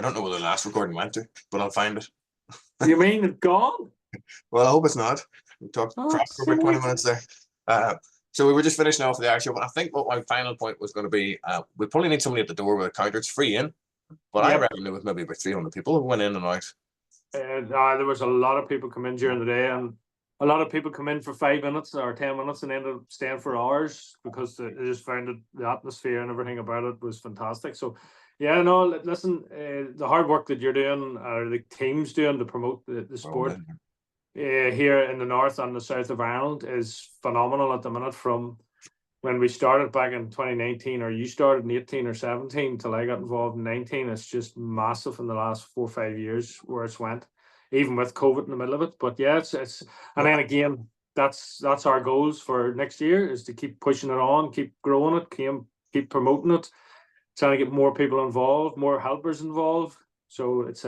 I don't know where the last recording went to, but I'll find it. You mean it's gone? Well, I hope it's not. We talked crap for about 20 minutes there. So we were just finishing off the actual, but I think what my final point was going to be, we probably need somebody at the door with a counter. It's free in, but I reckon there was maybe about 300 people who went in and out. There was a lot of people come in during the day, and a lot of people come in for 5 minutes or 10 minutes and ended up staying for hours because they just found it, the atmosphere and everything about it was fantastic. So, yeah, no, listen, the hard work that you're doing, or the team's doing to promote the sport here in the north and the south of Ireland is phenomenal at the minute. From when we started back in 2019, or you started in 18 or 17 till I got involved in 19, it's just massive in the last 4 or 5 years where it's went, even with COVID in the middle of it. But yeah, it's and then again, that's our goals for next year, is to keep pushing it on, keep growing it, keep promoting it, trying to get more people involved, more helpers involved. So it's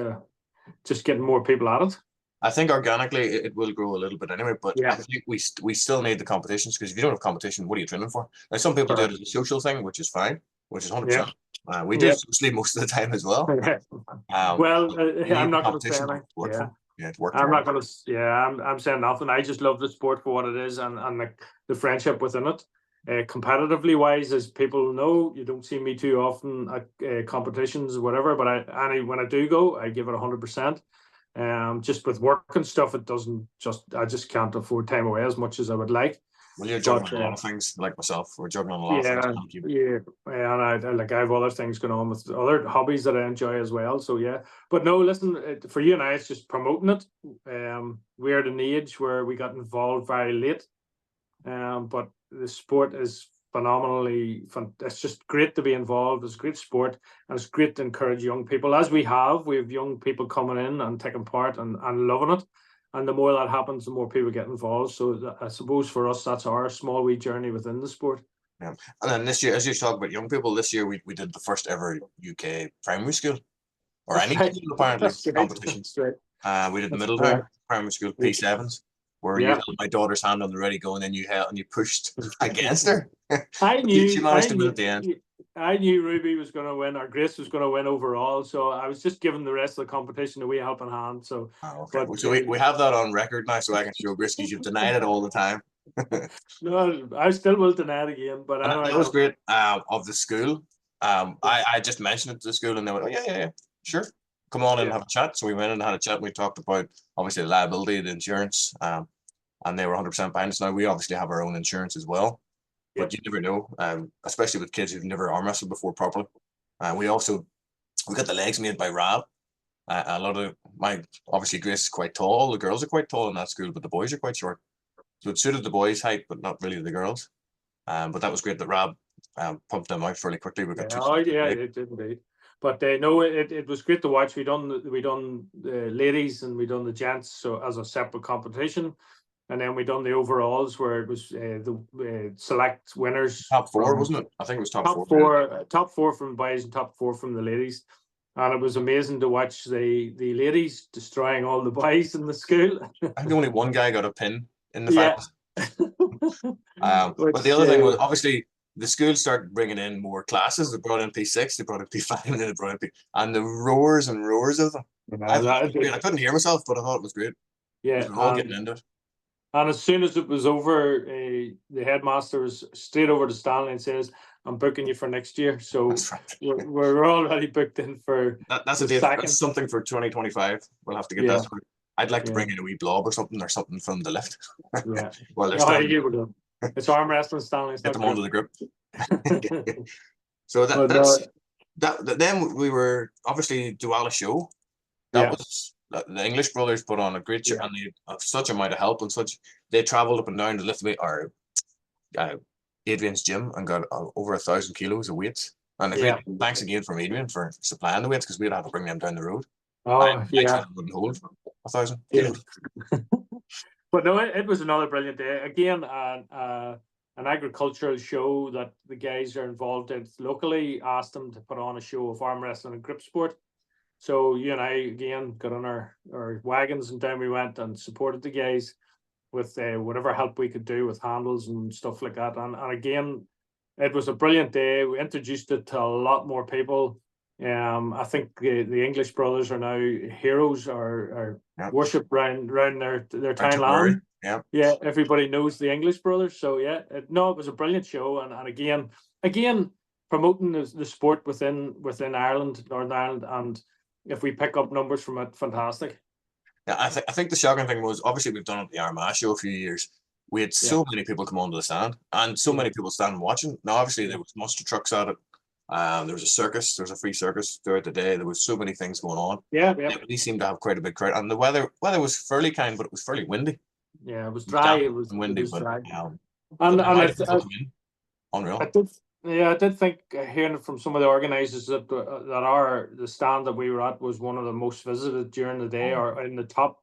just getting more people at it. I think organically it will grow a little bit anyway, but I think we still need the competitions, because if you don't have competition, what are you training for? Now, some people do it as a social thing, which is fine, which is 100%. We do sleep most of the time as well. Well, I'm not going to say anything. I'm not going to. I'm saying nothing. I just love the sport for what it is, and the friendship within it. Competitively wise, as people know, you don't see me too often at competitions or whatever, but when I do go, I give it 100%. Just with work and stuff, I just can't afford time away as much as I would like. Well, you're juggling a lot of things, like myself. We're juggling a lot of things. And I have other things going on with other hobbies that I enjoy as well. So but no, listen, for you and I, it's just promoting it. We're at an age where we got involved very late, but the sport is phenomenally fun. It's just great to be involved. It's a great sport, and it's great to encourage young people, as we have young people coming in and taking part and loving it. And the more that happens, the more people get involved. So I suppose for us, that's our small wee journey within the sport. And then this year, as you talk about young people, this year we did the first ever UK primary school, or any school apparently, competitions. We did the Middletown primary school P7s, where you held my daughter's hand on the ready go, and then you pushed against her. I knew she managed to win at the end. I knew Ruby was going to win, or Grace was going to win overall, so I was just giving the rest of the competition a wee helping hand. So, so we have that on record now, so I can show Grace, because you've denied it all the time. No, I still will deny it again. But that was great. Of the school, I just mentioned it to the school, and they went, "Oh yeah, sure, come on in and have a chat." So we went in and had a chat, and we talked about obviously the liability, the insurance, and they were 100% behind us. Now we obviously have our own insurance as well. But you never know, especially with kids who've never arm wrestled before properly. We got the legs made by Rob. A lot of obviously Grace is quite tall. The girls are quite tall in that school, but the boys are quite short. So it suited the boys' height, but not really the girls. But that was great that Rob pumped them out fairly quickly. We got it did indeed. But no, it was great to watch. We done the ladies and we done the gents, so as a separate competition. And then we done the overalls, where it was the select winners. Top 4, wasn't it? I think it was top 4. Top 4 from the boys and top 4 from the ladies. And it was amazing to watch the ladies destroying all the boys in the school. I think only one guy got a pin in the finals. But the other thing was, obviously, the school started bringing in more classes. They brought in P6, they brought in P5, and then they brought in and the roars and roars of them. I couldn't hear myself, but I thought it was great. Yeah, we were all getting into it. And as soon as it was over, the headmaster was straight over to Stanley and says, "I'm booking you for next year." So we're already booked in for that's a date. That's something for 2025. We'll have to get that. I'd like to bring in a wee blob or something from the lift. Well, it's arm wrestling, Stanley. Get them onto the grip. So then we were obviously Duala show. That was the English brothers put on a great show, and they have such amount of help and such. They travelled up and down to lift weight, or Adrian's gym, and got over 1,000 kilos of weights. And thanks again from Adrian for supplying the weights, because we'd have to bring them down the road. I wouldn't hold 1,000 kilos. But no, it was another brilliant day. Again, an agricultural show that the guys are involved in locally asked them to put on a show of arm wrestling and grip sport. So you and I, again, got on our wagons, and down we went and supported the guys with whatever help we could do with handles and stuff like that. And again, it was a brilliant day. We introduced it to a lot more people. I think the English brothers are now heroes, are worshipped round their town land. Yeah, everybody knows the English brothers. So yeah, it was a brilliant show, and again promoting the sport within Ireland, Northern Ireland, and if we pick up numbers from it, fantastic. Yeah, I think the shocking thing was, obviously we've done it at the Armagh show a few years. We had so many people come onto the stand, and so many people standing watching. Now, obviously, there was monster trucks at it. There was a circus. There was a free circus throughout the day. There was so many things going on. Yeah. It really seemed to have quite a big crowd, and the weather was fairly kind, but it was fairly windy. Yeah, it was dry. It was windy, but dry. and unreal. I did think, hearing from some of the organisers, that the stand that we were at was one of the most visited during the day, or in the top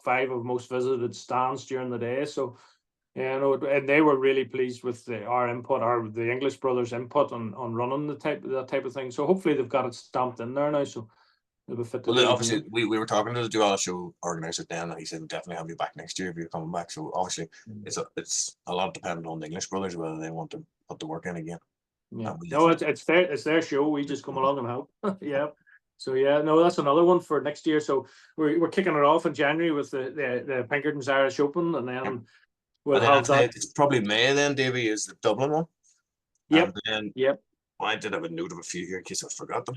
5 of most visited stands during the day. So, and they were really pleased with our input, or the English brothers' input on running that type of thing. So hopefully they've got it stamped in there now. So they'll be fit to do obviously we were talking to the dual show organizer then, and he said we'll definitely have you back next year if you're coming back. So obviously it's a lot dependent on the English brothers whether they want to put the work in again. Yeah, no, it's their show. We just come along and help. Yeah. So yeah, no, that's another one for next year. So we're kicking it off in January with the Pinkerton's Irish Open, and then we'll have that. It's probably May then, Davey, is the Dublin one. Yep. And then I did have a note of a few here in case I forgot them.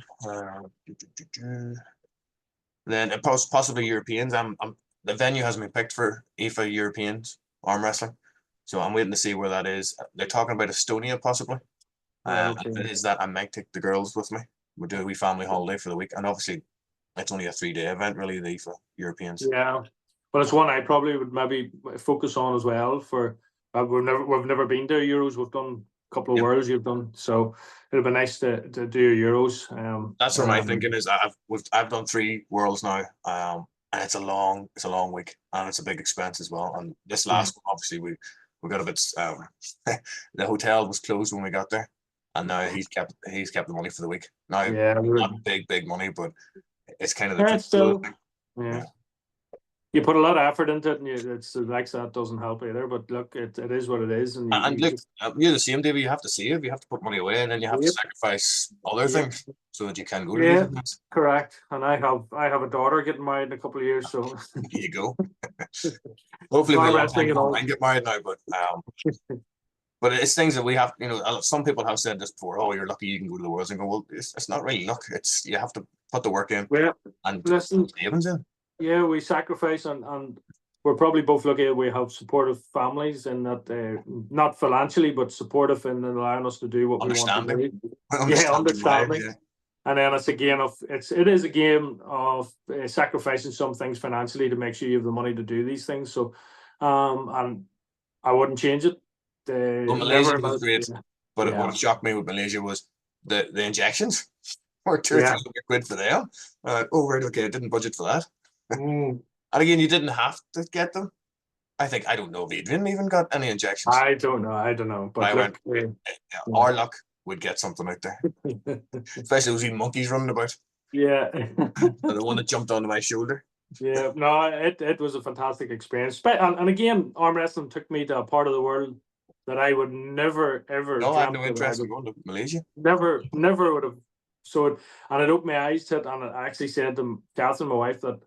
Then possibly Europeans. The venue hasn't been picked for IFA Europeans arm wrestling, so I'm waiting to see where that is. They're talking about Estonia possibly. If it is that, I might take the girls with me. We'll do a wee family holiday for the week, and obviously it's only a 3-day event, really, the IFA Europeans. Yeah, but it's one I probably would maybe focus on as well. For we've never been to Euros. We've done a couple of Worlds. You've done, so it'd be nice to do Euros. That's what my thinking is. I've done 3 Worlds now, and it's a long week, and it's a big expense as well. And this last one, obviously, we got a bit. The hotel was closed when we got there. And now he's kept the money for the week. Now, not big money, but it's kind of the thing. You put a lot of effort into it, and it's like that doesn't help either. But look, it is what it is. And look, you're the same, David. You have to save. You have to put money away, and then you have to sacrifice other things so that you can go to these events. Correct. And I have a daughter getting married in a couple of years, so here you go. Hopefully, we'll get married now, but it's things that we have, some people have said this before, oh, you're lucky you can go to the Worlds, and go, well, it's not really luck. It's, you have to put the work in and listen, savings in. Yeah, we sacrifice, and we're probably both lucky that we have supportive families, and that not financially, but supportive in allowing us to do what we want to do. Understanding. Yeah. And then it is a game of sacrificing some things financially to make sure you have the money to do these things. So, and I wouldn't change it. Malaysia was great, but what shocked me with Malaysia was the injections were 2 or 3 quid for them. Right, okay, I didn't budget for that. And again, you didn't have to get them. I don't know if Adrian even got any injections. I don't know. But our luck would get something out there. Especially those monkeys running about. Yeah. The one that jumped onto my shoulder. Yeah, no, it was a fantastic experience. And again, arm wrestling took me to a part of the world that I would never ever. No, I had no interest in going to Malaysia. Never would have. So, and it opened my eyes to it, and I actually said to Catherine, my wife, that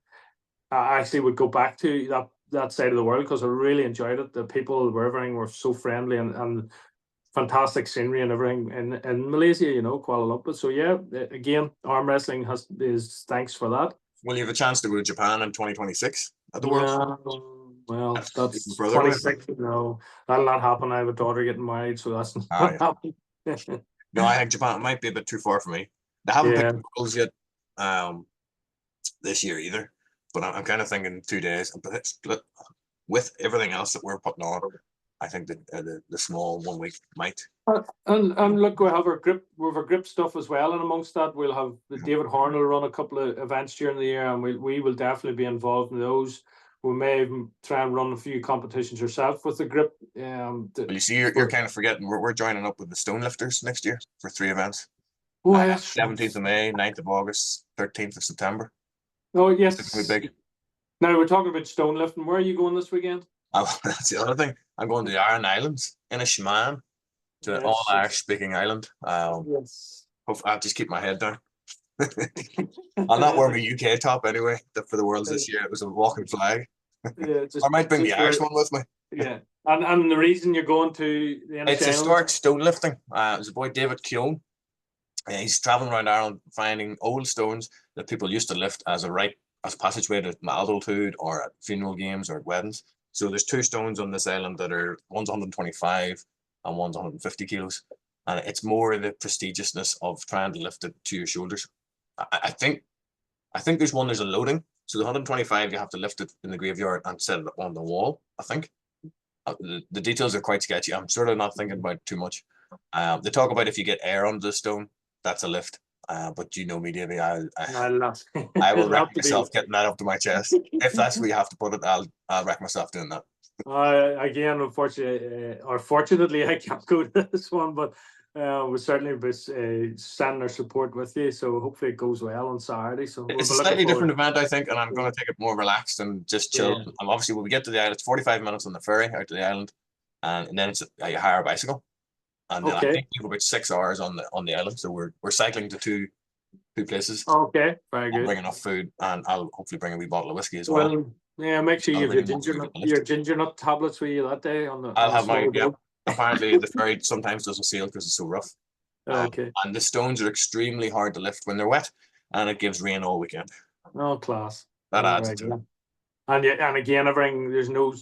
I actually would go back to that side of the world because I really enjoyed it. The people everything were so friendly and fantastic scenery and everything in Malaysia, Kuala Lumpur. So yeah, again, arm wrestling is thanks for that. Well, you have a chance to go to Japan in 2026 at the World. Well, that's 26. No, that'll not happen. I have a daughter getting married, so that's not happening. No, I think Japan might be a bit too far for me. They haven't picked the Worlds yet this year either, but I'm kind of thinking 2 days. But with everything else that we're putting on, I think that the small 1 week might. And look, we have our grip stuff as well, and amongst that, we'll have David Horn will run a couple of events during the year, and we will definitely be involved in those. We may even try and run a few competitions yourself with the grip. Well, you see, you're kind of forgetting we're joining up with the Stone Lifters next year for 3 events. 17th of May, 9th of August, 13th of September. Oh yes, it's going to be big. Now we're talking about stone lifting. Where are you going this weekend? That's the other thing. I'm going to the Iron Islands in Ishman, to an all Irish speaking island. Hopefully, I'll just keep my head down. I'll not wear my UK top anyway. For the Worlds this year, it was a walking flag. Yeah, I might bring the Irish one with me. Yeah, and the reason you're going to the It's historic stone lifting. There's a boy, David Keown. He's traveling around Ireland finding old stones that people used to lift as a rite, as passageway to adulthood or at funeral games or at weddings. So there's two stones on this island that are one's 125 and one's 150 kilos, and it's more the prestigiousness of trying to lift it to your shoulders. I think there's a loading. So the 125 you have to lift it in the graveyard and set it up on the wall. I think the details are quite sketchy. I'm sort of not thinking about it too much. They talk about if you get air under the stone, that's a lift. But you know me, Davey. I will wreck myself getting that up to my chest. If that's where you have to put it, I'll wreck myself doing that. Again, unfortunately, or fortunately, I can't go to this one, but we'll certainly be sending our support with you. So hopefully it goes well on Saturday. So it's a slightly different event, I think, and I'm going to take it more relaxed and just chill. Yeah. And obviously, when we get to the island, it's 45 minutes on the ferry out to the island, and then it's you hire a bicycle, and then I think we have about 6 hours on the island. So we're cycling to two places. Okay, very good. I'll bring enough food, and I'll hopefully bring a wee bottle of whiskey as well. Yeah, make sure you have your ginger nut tablets with you that day on the. I'll have my. Yeah, apparently the ferry sometimes doesn't sail because it's so rough. Okay. And the stones are extremely hard to lift when they're wet, and it gives rain all weekend. Oh, class! That adds to it. And again, everything there's no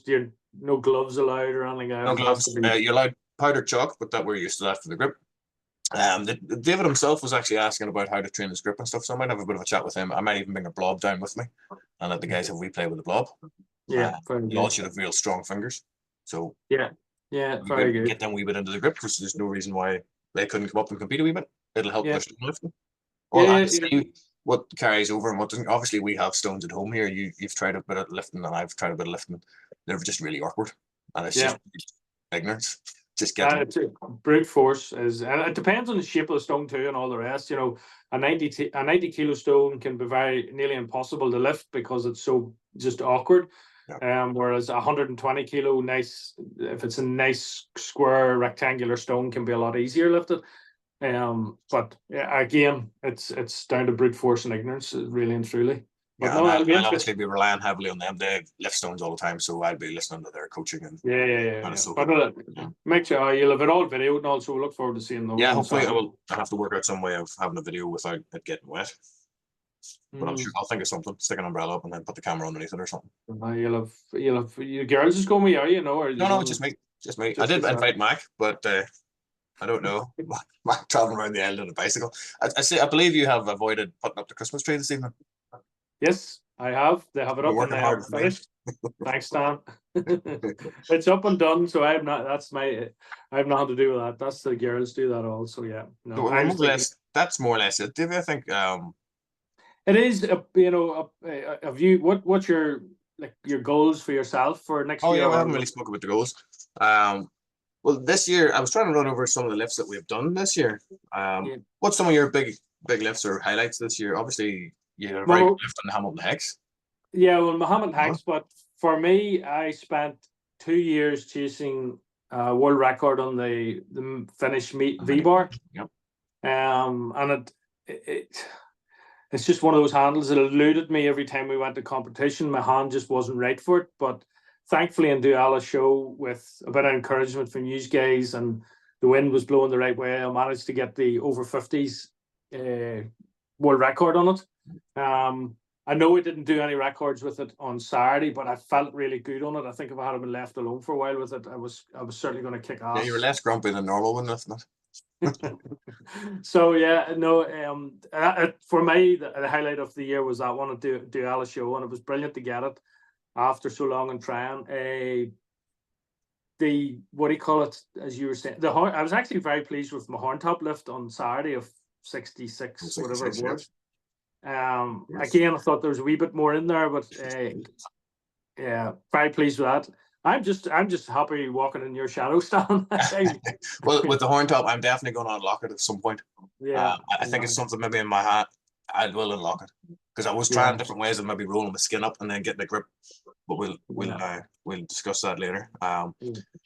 gloves allowed or anything. No gloves. You're allowed powdered chalk, but that we're used to that for the grip. David himself was actually asking about how to train his grip and stuff, so I might have a bit of a chat with him. I might even bring a blob down with me and let the guys have replay with the blob. Yeah, you all should have real strong fingers. So yeah, very good. Get them a wee bit into the grip because there's no reason why they couldn't come up and compete a wee bit. It'll help their stone lifting. See what carries over and what doesn't. Obviously, we have stones at home here. You've tried a bit of lifting and I've tried a bit of lifting. They're just really awkward, and it's just ignorance. Just get brute force is, and it depends on the shape of the stone too, and all the rest. You know, a 90 kilo stone can be nearly impossible to lift because it's so just awkward. Yeah. Whereas 120 kilo, if it's a nice square rectangular stone, can be a lot easier lifted. But again, it's down to brute force and ignorance, really and truly. But yeah, I'll obviously be relying heavily on them. They lift stones all the time, so I'll be listening to their coaching and But make sure you'll have it all videoed, and also we'll look forward to seeing them. Yeah, hopefully I have to work out some way of having a video without it getting wet. But I'm sure I'll think of something. Stick an umbrella up and then put the camera underneath it or something. You'll have your girls just going with you, are you? Or no, it's just me. Just me. I did invite Mac, but I don't know. Mac traveling around the island on a bicycle. I believe you have avoided putting up the Christmas tree this evening. Yes, I have. They have it up and they have finished. Thanks, Dan. It's up and done, so I have nothing to do with that. That's the girls do that also. Yeah. No, that's more or less it, Davey. I think it is. A view. What's your goals for yourself for next year? Oh yeah, we haven't really spoken about the goals. Well, this year I was trying to run over some of the lifts that we've done this year. What's some of your big lifts or highlights this year? Obviously, you had a very good lift on the Hamilton Hex. Yeah, well, Hamilton Hex, but for me, I spent 2 years chasing a world record on the Finnish meet V-bar. Yep. And it's just one of those handles that eluded me every time we went to competition. My hand just wasn't right for it. But thankfully, in Duala's show, with a bit of encouragement from you guys, and the wind was blowing the right way, I managed to get the over 50s world record on it. I know I didn't do any records with it on Saturday, but I felt really good on it. I think if I had been left alone for a while with it, I was certainly going to kick ass. Yeah, you were less grumpy than normal when lifting it. So yeah, no. For me, the highlight of the year was that one at Duala's show, and it was brilliant to get it after so long and trying. The what do you call it? As you were saying, I was actually very pleased with my horn top lift on Saturday of 66, whatever it was. Yes. Again, I thought there was a wee bit more in there, but yeah, very pleased with that. I'm just happy walking in your shadow, Stan. Well, with the horn top, I'm definitely going to unlock it at some point. Yeah, I think it's something maybe in my hat. I will unlock it because I was trying different ways of maybe rolling the skin up and then getting the grip. But we'll discuss that later.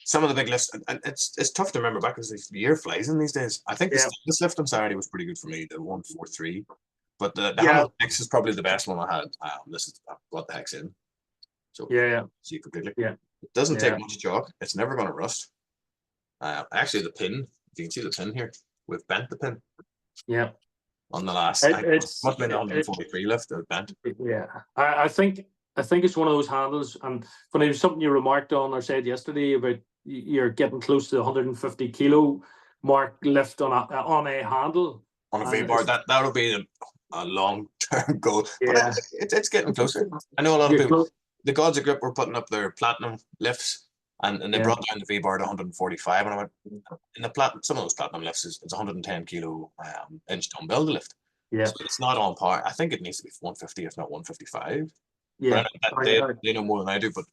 Some of the big lifts, and it's tough to remember back because the year flies in these days. I think this lift on Saturday was pretty good for me, the 143. But the Hamilton X is probably the best one I had. This is what the heck's in. So see completely. Yeah. It doesn't take much chalk. It's never going to rust. Actually, the pin, if you can see the pin here, we've bent the pin. Yeah. On the last, it must have been 143 lift. It was bent. Yeah, I think it's one of those handles, and when it was something you remarked on or said yesterday about you're getting close to the 150 kilo mark lift on a handle. On a V-bar, that'll be a long-term goal. Yeah. But it's getting closer. I know a lot of people, the gods of grip were putting up their platinum lifts, and they brought down the V-bar to 145, and I went, in the some of those platinum lifts it's 110 kilo inch dumbbell to lift. Yeah, so it's not on par. I think it needs to be 150, if not 155. Yeah, but they know more than I do. But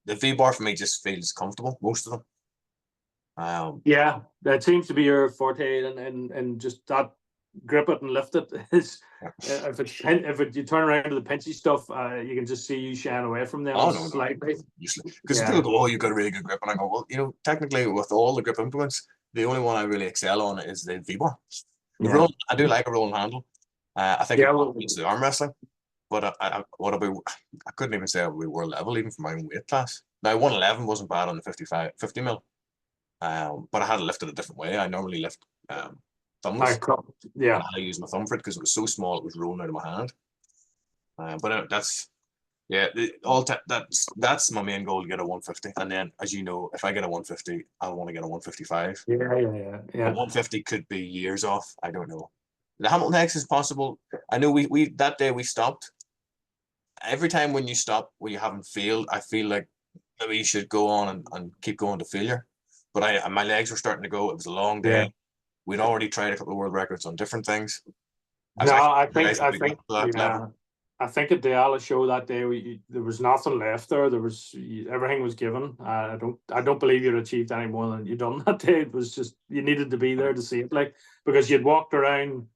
the V-bar for me just feels comfortable, most of them. Yeah, that seems to be your forte, and just that grip it and lift it is. If you turn around to the pinchy stuff, you can just see you shying away from them. Oh no, usually because people go, "Oh, you've got a really good grip," and I go, "Well, you know, technically with all the grip implements, the only one I really excel on is the V-bar. I do like a rolling handle. I think it's the arm wrestling, but I couldn't even say we were level even for my own weight class. Now 111 wasn't bad on the 50 mil. But I had to lift it a different way. I normally lift thumbless. Yeah. I use my thumb for it because it was so small it was rolling out of my hand. But that's that's my main goal, to get a 150. And then, as you know, if I get a 150, I want to get a 155. Yeah. A 150 could be years off. I don't know. The Hamilton X is possible. I know we that day we stopped. Every time when you stop, when you haven't failed, I feel like maybe you should go on and keep going to failure. But my legs were starting to go. It was a long day. Yeah. We'd already tried a couple of world records on different things. I think at the Ala show that day, there was nothing left there. Everything was given. I don't believe you'd achieved any more than you done that day. It was just, you needed to be there to see it, like, because you'd walked around.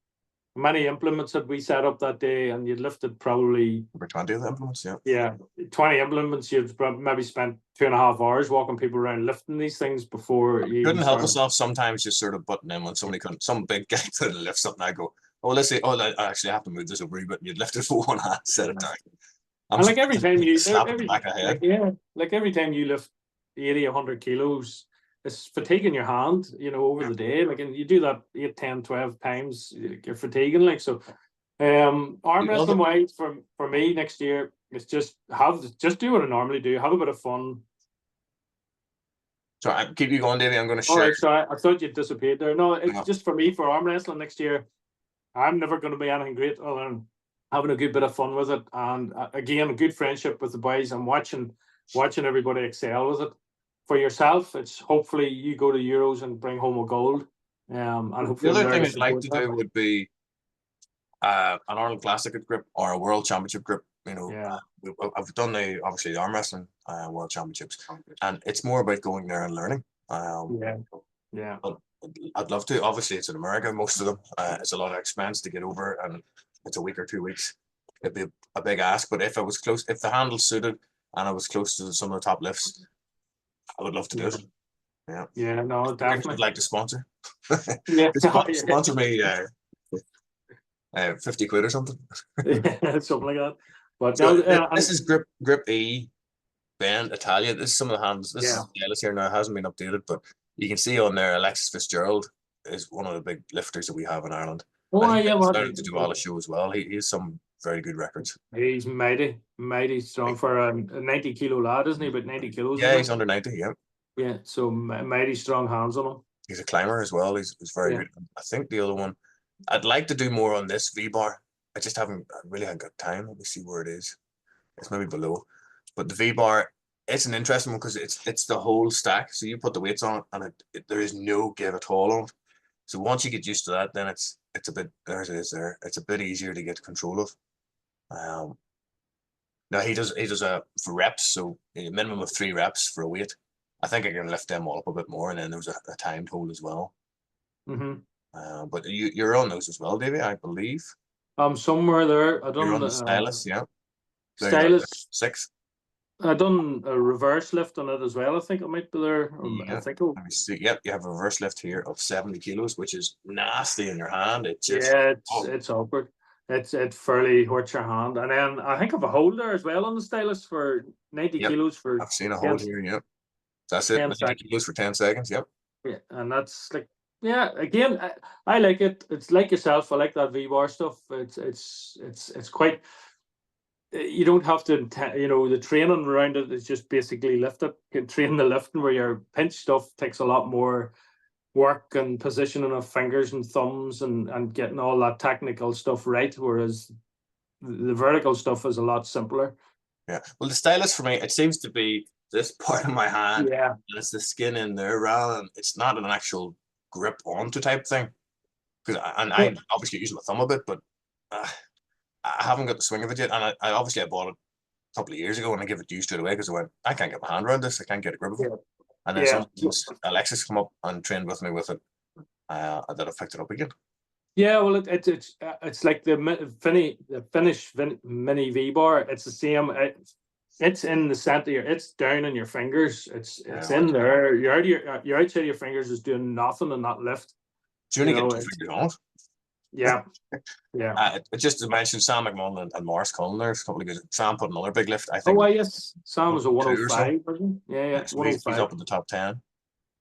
Many implements that we set up that day, and you'd lifted probably over 20 of the implements. Yeah, 20 implements. You'd maybe spent 2.5 hours walking people around lifting these things before you couldn't help myself sometimes, just sort of butting in when some big guy couldn't lift something. I go, oh, let's see. Oh, I actually have to move this over a bit. And you'd lift it for one hand, set it down. And like every time you every time you lift 80, 100 kilos, it's fatiguing your hand, over the day. Like, and you do that 8, 10, 12 times, you're fatiguing. Like, so arm wrestling wise for me next year, it's just do what I normally do, have a bit of fun. So I keep you going, Davey. I'm going to share. Right, so I thought you'd disappeared there. No, it's just for me, for arm wrestling next year, I'm never going to be anything great other than having a good bit of fun with it, and again, a good friendship with the boys, and watching everybody excel with it. For yourself, it's hopefully you go to Euros and bring home a gold. And hopefully the other thing I'd like to do would be an Ireland Classic at grip or a World Championship grip. I've done obviously the arm wrestling World Championships, and it's more about going there and learning. But I'd love to. Obviously, it's in America, most of them. It's a lot of expense to get over, and it's a week or 2 weeks. It'd be a big ask. But if I was close, if the handle suited, and I was close to some of the top lifts, I would love to do it. Yeah, no, definitely. I'd like to sponsor. Sponsor me 50 quid or something. Something like that. But this is grip E, Bend, Italia. This is some of the handles. This is here now. It hasn't been updated, but you can see on there Alexis Fitzgerald is one of the big lifters that we have in Ireland. He's starting to do all the show as well. He has some very good records. He's mighty strong for a 90 kilo lad, isn't he? About 90 kilos. Yeah, he's under 90. Yeah, so mighty strong hands on him. He's a climber as well. He's very good. I think the other one, I'd like to do more on this V-bar. I just haven't really got time. Let me see where it is. It's maybe below. But the V-bar, it's an interesting one because it's the whole stack. So you put the weights on it, and there is no give at all on it. So once you get used to that, then it's a bit, there it is there. It's a bit easier to get control of. Now he does for reps, so a minimum of 3 reps for a weight. I think I can lift them all up a bit more, and then there's a timed hold as well. But you're on those as well, Davey, I believe. Somewhere there. You're on the stylus, Stylus 6. I done a reverse lift on it as well. I think it might be there. I think let me see. Yep, you have a reverse lift here of 70 kilos, which is nasty in your hand. It's just it's awkward. it fairly hurts your hand. And then I think of a holder as well on the stylus for 90 Yep. kilos for I've seen a 10, hold here. Yep. That's it. 10 90 seconds. kilos for 10 seconds. Yep. Yeah, and that's like, yeah, again, I like it. It's like yourself. I like that V-bar stuff. It's quite. You don't have to, the training around it is just basically lift it. You can train the lifting where your pinch stuff takes a lot more work and positioning of fingers and thumbs and getting all that technical stuff right. Whereas the vertical stuff is a lot simpler. Yeah. Well, the stylus for me, it seems to be this part of my hand. Yeah. And it's the skin in there rather than it's not an actual grip onto type thing. Because I obviously use my thumb a bit, but I haven't got the swing of it yet. And I obviously bought it a couple of years ago and I give it to you straight away because I went, I can't get my hand around this. I can't get a grip of it. And then Alexis come up and trained with me with it. That I've picked it up again. Yeah, well, it's like the Finnish mini V-bar. It's the same. It's in the center. It's down in your fingers. It's in there. Your outside of your fingers is doing nothing in that lift. So you only get 2 fingers on it. Yeah, yeah. Just to mention Sam McMullen and Morris Cullen, there's a couple of good. Sam put another big lift. I think. Oh, well, yes. Sam was a 105. Yeah. So he's up in the top 10.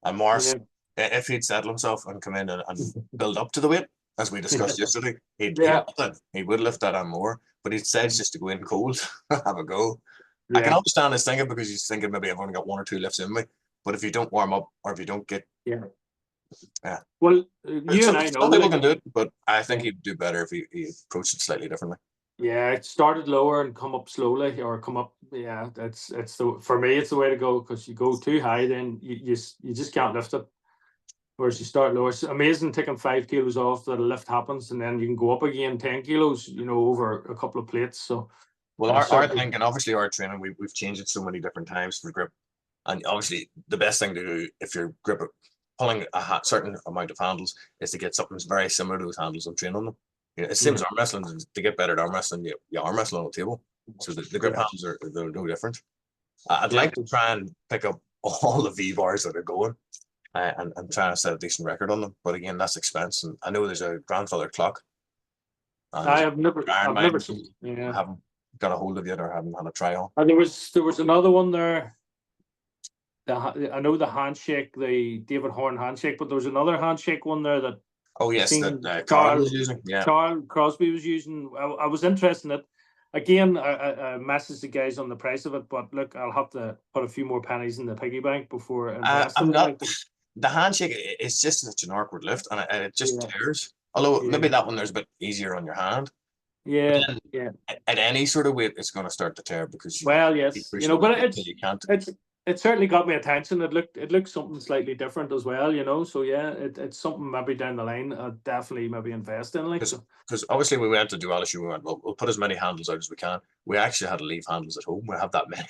And Morris, if he'd settle himself and come in and build up to the weight, as we discussed yesterday, he would lift that and more. But he says just to go in cold, have a go. I can understand his thinking because he's thinking maybe I've only got 1 or 2 lifts in me. But if you don't warm up or if you don't get well, you and I know some people can do it, but I think he'd do better if he approached it slightly differently. Yeah, it started lower and come up slowly, or come up. Yeah, for me, it's the way to go because you go too high, then you just can't lift it. Whereas you start lower, it's amazing taking 5 kilos off that a lift happens, and then you can go up again 10 kilos, over a couple of plates. So, well, our thinking, obviously, our training, we've changed it so many different times for grip, and obviously, the best thing to do if you're pulling a certain amount of handles is to get something very similar to those handles and train on them. It's the same as arm wrestling. To get better at arm wrestling, you arm wrestle on the table. So the grip handles they're no different. I'd like to try and pick up all the V-bars that are going and try to set a decent record on them. But again, that's expense. And I know there's a grandfather clock. I have never seen. I haven't got a hold of yet or haven't had a try on. And there was another one there. I know the handshake, the David Horn handshake, but there was another handshake one there that. Oh yes, that Carl was using. Yeah, Carl Crosby was using. I was interested in it. Again, I messaged the guys on the price of it, but look, I'll have to put a few more pennies in the piggy bank before investing. The handshake is just such an awkward lift, and it just tears. Although maybe that one there's a bit easier on your hand. Yeah. At any sort of weight, it's going to start to tear because but you can't. It certainly got my attention. It looked something slightly different as well, So yeah, it's something maybe down the line I'll definitely maybe invest in. Because obviously we went to duality, we went, we'll put as many handles out as we can. We actually had to leave handles at home. We have that many.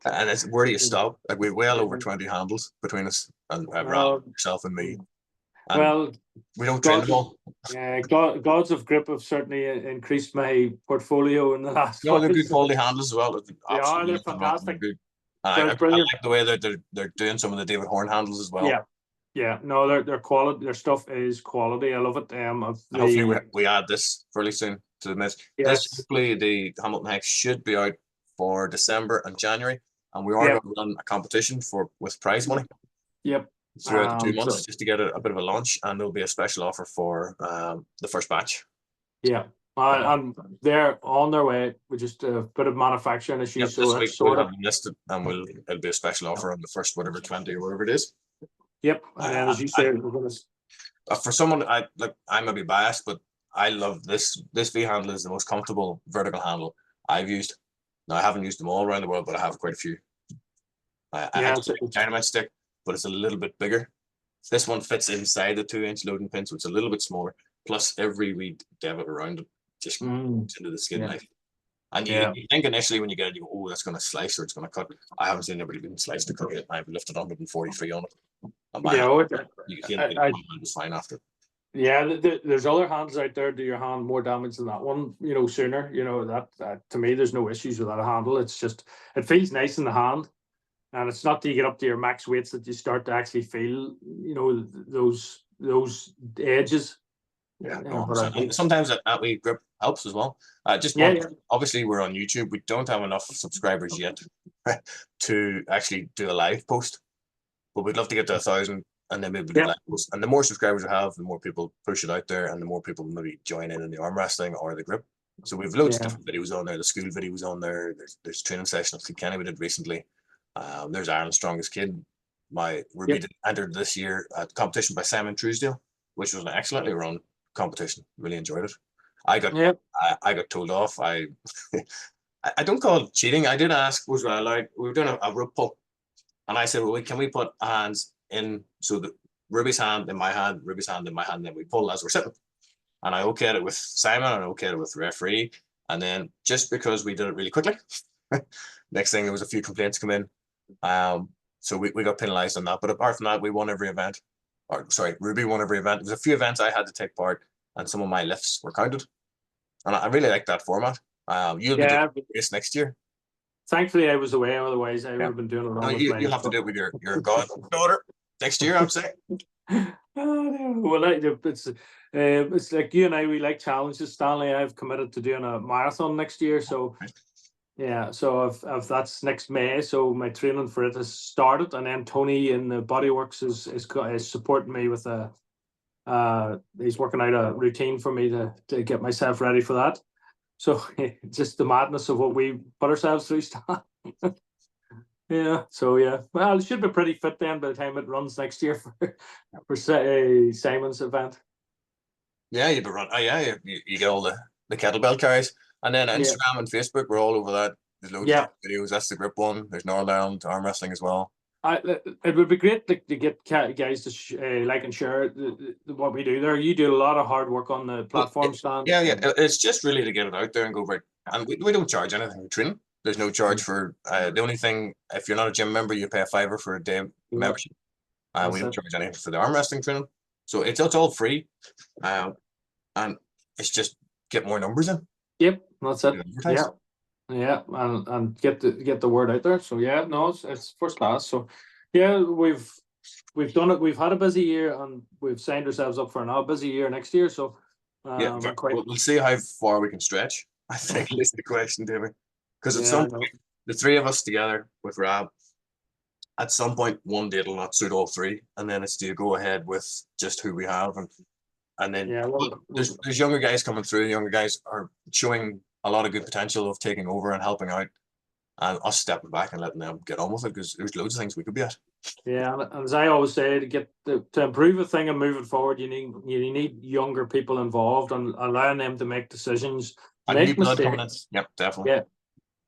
And it's where do you stop? Like we're well over 20 handles between us and yourself and me. And well, we don't train them all. Yeah, Gods of Grip have certainly increased my portfolio in the last. They're good quality handles as well. They're fantastic. I like the way they're doing some of the David Horn handles as well. Yeah. No, their quality, their stuff is quality. I love it. Hopefully we add this fairly soon to the mix. Hopefully the Hamilton Hex should be out for December and January, and we are going to run a competition with prize money. Yep. Throughout the 2 months, just to get a bit of a launch, and there'll be a special offer for the first batch. Yeah. And they're on their way with just a bit of manufacturing issues. So this week we'll have them listed, and it'll be a special offer on the first 20 or whatever it is. Yep. And then, as you said, for someone I may be biased, but I love this. This V handle is the most comfortable vertical handle I've used. Now I haven't used them all around the world, but I have quite a few. It's a dynamite stick, but it's a little bit bigger. This one fits inside the 2-inch loading pin, so it's a little bit smaller. Plus, every wee davit around it just goes into the skin knife. And you think initially when you get it, you go, oh, that's going to slice or it's going to cut. I haven't seen anybody being sliced to cut it. I've lifted 143 on it. You can it's fine after. Yeah, there's other hands out there do your hand more damage than that one, sooner. That to me, there's no issues with that handle. It's just, it feels nice in the hand. And it's not till you get up to your max weights that you start to actually feel, those edges. Yeah, Yeah, no, but and sometimes that wee grip helps as well. Just yeah, one, yeah, obviously we're on YouTube. We don't have enough subscribers yet to actually do a live post, but we'd love to get to 1,000, and then maybe do yeah, live posts. And the more subscribers we have, the more people push it out there, and the more people maybe join in the arm wrestling or the grip. So we've loads of yeah, different videos on there. The school videos on there. There's training sessions. Kenny we did recently. There's Ireland's Strongest Kid. My Ruby yep, entered this year at competition by Simon Truesdale, which was an excellently run competition. Really enjoyed it. I got yep. I got told off. I don't call it cheating. I did ask, was I allowed? We were doing a rope pull, and I said, well, can we put hands in so that Ruby's hand in my hand, Ruby's hand in my hand, then we pull as we're sitting. And I okayed it with Simon and I okayed it with the referee. And then just because we did it really quickly, next thing there was a few complaints come in. So we got penalized on that. But apart from that, we won every event. Or sorry, Ruby won every event. There was a few events I had to take part, and some of my lifts were counted. And I really like that format. You'll be doing this next year. Thankfully, I was away. Otherwise, I would Yeah. have been doing it No, along with you'll my. have to do it with your goddaughter next year, I'm saying. Well, it's like you and I. We like challenges. Stanley, I've committed to doing a marathon next year. So yeah, so if that's next May, so my training for it has started, and then Tony in the Bodyworks is supporting me with he's working out a routine for me to get myself ready for that. So just the madness of what we put ourselves through. Yeah. So yeah, well, it should be pretty fit then by the time it runs next year for Simon's event. Yeah, you've been running. Oh yeah, you get all the kettlebell carries, and then Yeah. Instagram and Facebook, we're all over that. There's loads of videos. That's the grip one. There's Northern Ireland arm wrestling as well. It would be great to get guys to like and share what we do there. You do a lot of hard work on the platform stand. Yeah. It's just really to get it out there and go right. And we don't charge anything for training. There's no charge for the only thing, if you're not a gym member, you pay a $5 for a day membership. We don't charge anything for the arm wrestling training. So it's all free. And it's just get more numbers in. Yep, that's it. Yeah, and get the word out there. So yeah, no, it's first class. So yeah, we've done it. We've had a busy year, and we've signed ourselves up for another busy year next year. So we'll see how far we can stretch. I think is the question, David. Because at some point, the three of us together with Rab, at some point, one date will not suit all three, and then it's to go ahead with just who we have, and then there's younger guys coming through. Younger guys are showing a lot of good potential of taking over and helping out, and us stepping back and letting them get on with it, because there's loads of things we could be at. Yeah, and as I always say, to improve a thing and move it forward, you need younger people involved and allowing them to make decisions, make mistakes. Yep, definitely. Yeah,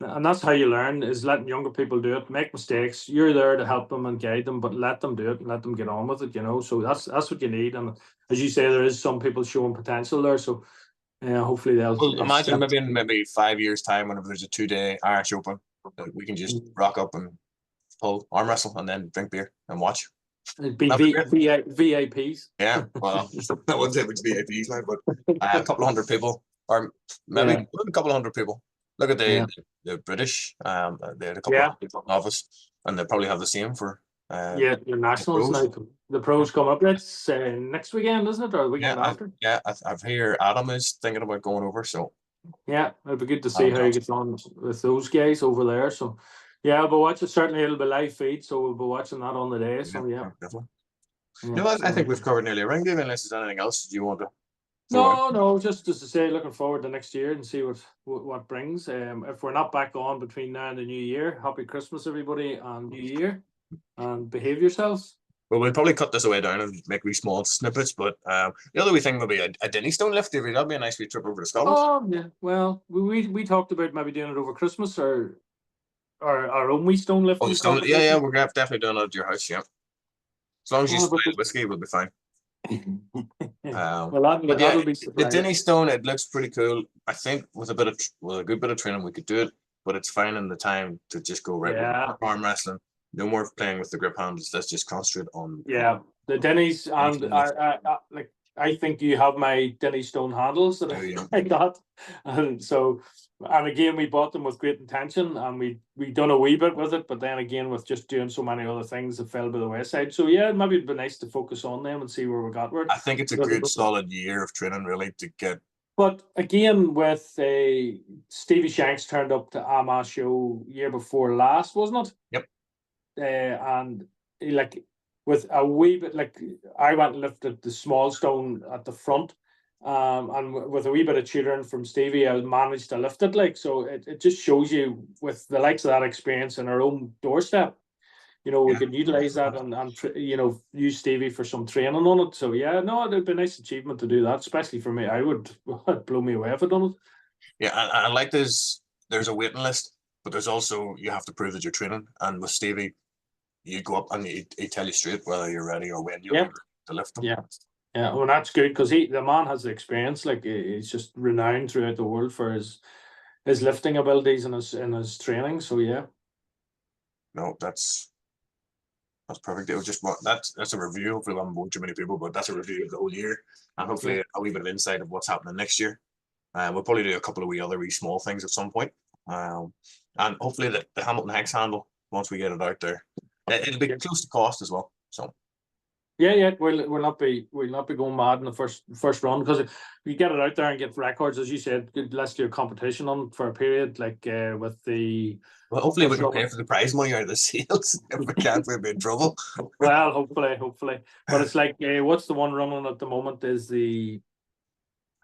and that's how you learn, is letting younger people do it, make mistakes. You're there to help them and guide them, but let them do it and let them get on with it. So that's what you need. And as you say, there is some people showing potential there. So hopefully they'll imagine maybe 5 years time, whenever there's a 2-day Irish Open, we can just rock up and pull arm wrestle and then drink beer and watch. It'd be VIPs. Yeah, well, I wouldn't say it's VIPs now, but a couple of hundred people, or maybe a couple of hundred people. Look at the British. They had a couple of people in office, and they probably have the same for your nationals now. The pros come up. It's next weekend, isn't it, or the weekend after? I've heard Adam is thinking about going over. So yeah, it'd be good to see how he gets on with those guys over there. So yeah, but watch it. Certainly, it'll be live feed, so we'll be watching that on the day. So yeah, definitely. No, I think we've covered nearly a ring, Dave. Unless there's anything else you want to. No, just to say, looking forward to next year and see what brings. If we're not back on between now and the new year, happy Christmas, everybody, and New Year, and behave yourselves. Well, we'll probably cut this away down and make wee small snippets, but the other wee thing would be a Denny Stone lift. That'd be a nice wee trip over to Scotland. Oh yeah, well, we talked about maybe doing it over Christmas or our own wee stone lift. Oh, the stone, yeah, we're definitely doing it at your house, yeah. As long as you supply the whiskey, we'll be fine. Well, that'll be the Denny Stone. It looks pretty cool. I think with a good bit of training, we could do it. But it's finding the time to just go arm wrestling. No more playing with the grip handles. Let's just concentrate on the Denny's. And I think you have my Denny Stone handles that I got, and so, and again, we bought them with great intention, and we done a wee bit with it, but then again, with just doing so many other things, it fell by the wayside. So yeah, maybe it'd be nice to focus on them and see where we got with. I think it's a good solid year of training, really, to get. But again, with Stevie Shanks turned up to Armagh show year before last, wasn't it? Yep. And like with a wee bit, like I went and lifted the small stone at the front, and with a wee bit of tutoring from Stevie, I managed to lift it. Like, so it just shows you with the likes of that experience in our own doorstep, you know, we can utilize that and you know, use Stevie for some training on it. So yeah, no, it'd be a nice achievement to do that, especially for me. It'd blow me away if I'd done it. Yeah, and like there's a waiting list, but there's also, you have to prove that you're training. And with Stevie, you go up and he tell you straight whether you're ready or when you're to lift them. Yeah. Yeah, well, that's good because the man has the experience. Like, he's just renowned throughout the world for his lifting abilities and his training. So yeah. No, that's perfect. It was just that's a review. Hopefully, we haven't bored too many people, but that's a review of the whole year, and hopefully a wee bit of insight of what's happening next year. We'll probably do a couple of other small things at some point, and hopefully the Hamilton Hex handle, once we get it out there, it'll be close to cost as well. So. Yeah, we'll not be going mad in the first run, because if you get it out there and get records, as you said, let's do a competition on for a period, like with the. Well, hopefully we can pay for the prize money out of the sales. If we can't, we'll be in trouble. Well, hopefully, but it's like, what's the one running at the moment is the.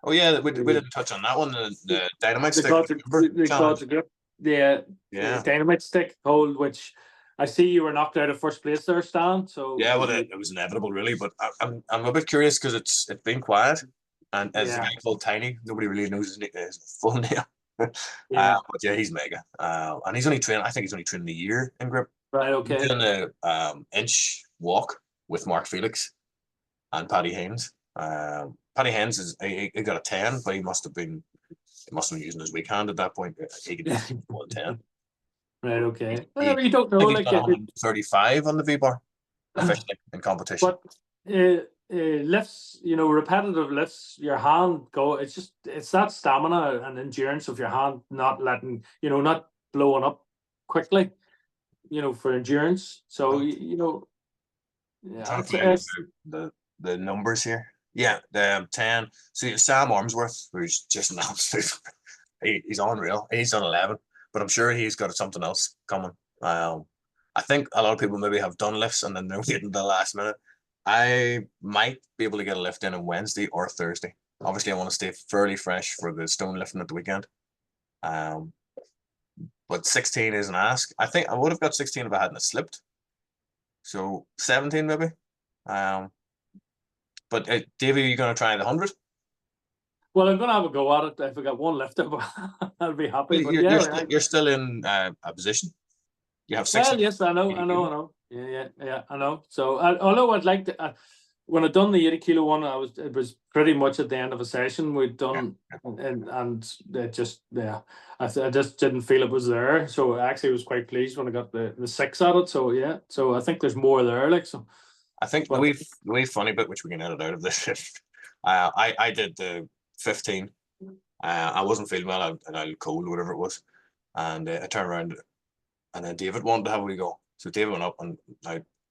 Oh yeah, we didn't touch on that one. The dynamite stick. The dynamite stick hold, which I see you were knocked out of first place there, Stan. So yeah, well, it was inevitable, really. But I'm a bit curious because it's been quiet, and as a guy called Tiny, nobody really knows his full name. But yeah, he's mega, and he's only training. I think he's only training a year in grip. Right. Okay. He's doing a inch walk with Mark Felix and Paddy Haynes. Paddy Haynes he got a 10, but he must have been using his weak hand at that point. He could do 110. Right. Okay. You don't know. Like 135 on the V bar officially in competition. But lifts, repetitive lifts, your hand go. It's that stamina and endurance of your hand not letting, not blowing up quickly, for endurance. So the numbers here. Yeah, the 10. See, Sam Armsworth, who's just an absolute, he's unreal. He's done 11, but I'm sure he's got something else coming. I think a lot of people maybe have done lifts and then they're waiting the last minute. I might be able to get a lift in on Wednesday or Thursday. Obviously, I want to stay fairly fresh for the stone lifting at the weekend. But 16 is an ask. I think I would have got 16 if I hadn't slipped. So 17 maybe. But Davey, are you going to try the 100? Well, I'm going to have a go at it. If I got one left, I'll be happy. But you're still in a position. You have 6. Well, yes, I know. Yeah, I know. So, although I'd like to, when I done the 80 kilo one, it was pretty much at the end of a session we'd done, and it just I just didn't feel it was there. So I actually was quite pleased when I got the 6 at it. So yeah, so I think there's more there. Like, so. I think the wee funny bit, which we can edit out of this, I did the 15. I wasn't feeling well, and I was cold or whatever it was, and I turned around, and then David wanted to have a wee go. So David went up, and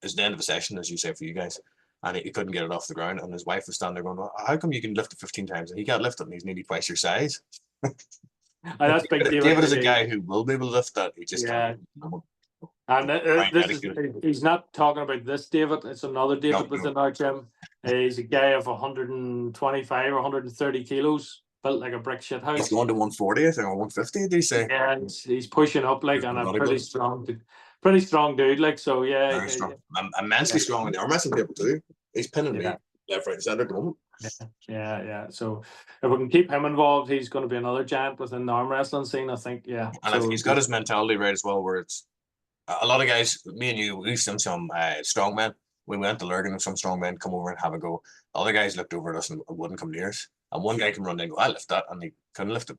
it's the end of a session, as you say, for you guys, and he couldn't get it off the ground, and his wife was standing there going, well, how come you can lift it 15 times and he can't lift it, and he's nearly twice your size? That's big. David is a guy who will be able to lift that. He just can't. And he's not talking about this David. It's another David within our gym. He's a guy of 125 or 130 kilos, built like a brick shit house. He's going to 140, I think, or 150. Did he say? Yeah, he's pushing up like, and a pretty strong dude. Like, so yeah, very strong. I'm immensely strong in the arm wrestling table too. He's pinning me left, right, and center at the moment. Yeah. So if we can keep him involved, he's going to be another giant within the arm wrestling scene, I think. Yeah, and I think he's got his mentality right as well, where it's. A lot of guys, me and you, we've seen some strongmen. We went to Lurgan and some strongmen come over and have a go. The other guys looked over at us and wouldn't come near us. And one guy can run in and go, I lift that, and he couldn't lift it.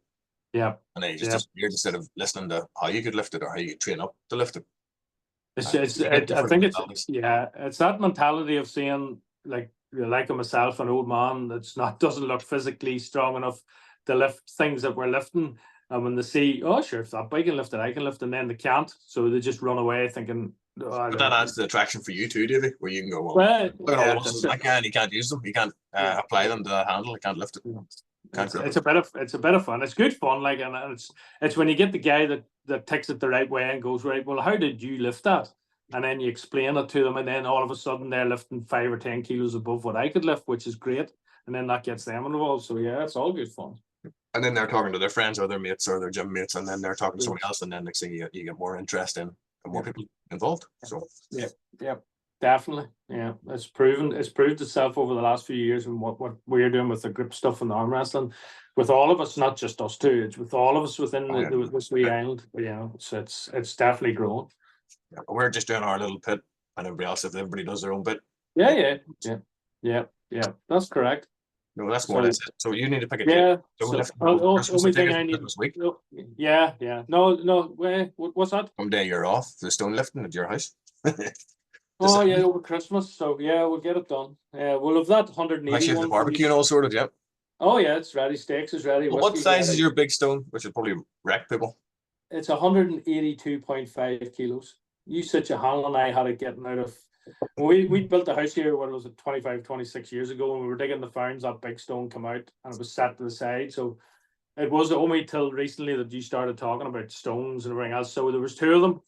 Yeah. And then he just disappeared instead of listening to how you could lift it or how you could train up to lift it. I think it's that mentality of saying, like, like myself, an old man that's not doesn't look physically strong enough to lift things that we're lifting. And when they see, oh sure, if that bike can lift it, I can lift it, and then they can't. So they just run away thinking, oh, But that adds to the attraction for you too, Davey, where you can go, well, well, look at all yeah, the muscles I can, you can't use them, you can't apply them to that handle, you can't lift it. It's a bit of fun. It's good fun, like, and it's when you get the guy that takes it the right way and goes, right, well, how did you lift that? And then you explain it to them, and then all of a sudden they're lifting 5 or 10 kilos above what I could lift, which is great. And then that gets them involved. So yeah, it's all good fun. And then they're talking to their friends or their mates or their gym mates, and then they're talking to somebody else, and then next thing you get more interest in and more people involved. So yeah, definitely. Yeah, it's proved itself over the last few years, and what we're doing with the grip stuff and the arm wrestling, with all of us, not just us two. It's with all of us within this wee island. But, you know, so it's definitely growing. Yeah, we're just doing our little bit, and everybody else, if everybody does their own bit. Yeah. That's correct. No, that's more or less it. So you need to pick a date. Yeah. Only thing I need this week. Yeah. No. What's that? Someday you're off the stone lifting at your house. Oh yeah, over Christmas. So yeah, we'll get it done. We'll have that 180. Actually, the barbecue and all sorted. Yeah. Oh yeah, it's ready. Steaks is ready. Well, what size is your big stone? Which will probably wreck people. It's 182.5 kilos. You such a handle, and I had it getting out of. We built the house here, what was it, 25, 26 years ago, when we were digging the founds. That big stone came out and it was set to the side. So it was only till recently that you started talking about stones and everything else. So there was 2 of them.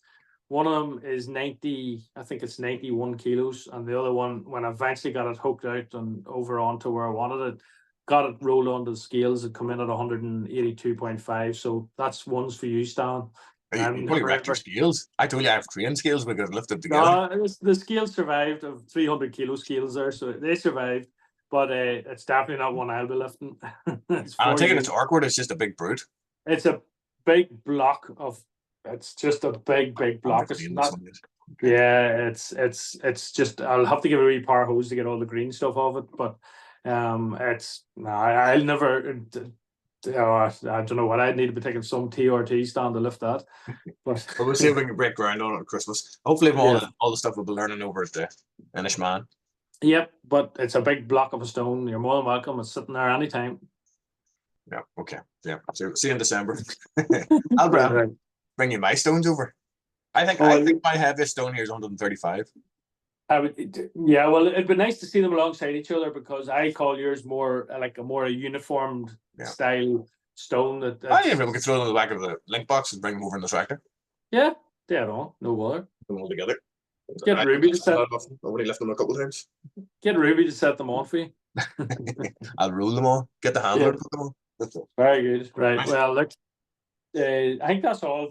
One of them is 90, I think it's 91 kilos, and the other one, when I eventually got it hooked out and over onto where I wanted it, got it rolled onto the scales, it come in at 182.5. So that's one's for you, Stan. You probably wrecked your scales. I told you I have crane scales because lifted together. No, the scales survived, of 300 kilo scales there, so they survived. But it's definitely not one I'll be lifting. I'm taking it to awkward. It's just a big brute. It's a big block of. It's just a big block. It's not. Yeah, it's just. I'll have to give a wee power hose to get all the green stuff off it. But it's. No, I'll never. I don't know what I'd need to be taking some TRT stand to lift that. But we'll see if we can break ground on it at Christmas. Hopefully, all the stuff we'll be learning over at the Inishmaan. Yep, but it's a big block of a stone. You're more than welcome. It's sitting there anytime. Yeah. Okay. Yeah. So see you in December. I'll bring you my stones over. I think my heaviest stone here is 135. Yeah, well, it'd be nice to see them alongside each other, because I call yours more like a uniformed style stone. We can throw them in the back of the link box and bring them over in the tractor. Yeah, dead on, no bother. Put them all together. Get Ruby to set. I've only left them a couple of times. Get Ruby to set them on for you. I'll roll them all. Get the handler to put them on. Very good. Right. Well, look. I think that's all.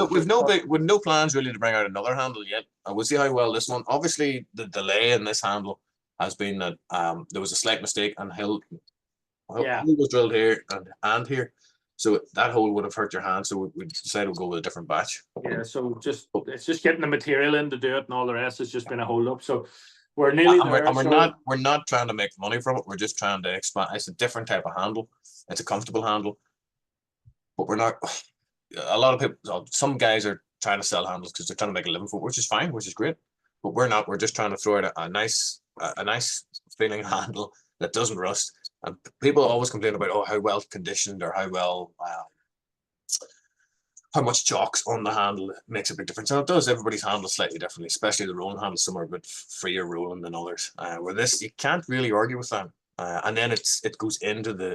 We've no plans really to bring out another handle yet. We'll see how well this one. Obviously, the delay in this handle has been that there was a slight mistake, and hole was drilled here and here, so that hole would have hurt your hand. So we decided we'll go with a different batch. Yeah. So it's just getting the material in to do it, and all the rest has just been a hold up. So we're nearly there. And we're not trying to make money from it. We're just trying to expand. It's a different type of handle. It's a comfortable handle. But we're not. A lot of people, some guys are trying to sell handles because they're trying to make a living from it, which is fine, which is great. But we're not. We're just trying to throw out a nice feeling handle that doesn't rust. And people always complain about how well conditioned or how much chalk's on the handle makes a big difference. And it does. Everybody's handle slightly differently, especially the rolling handles. Some are a bit freer rolling than others. Where this, you can't really argue with that. And then it goes into the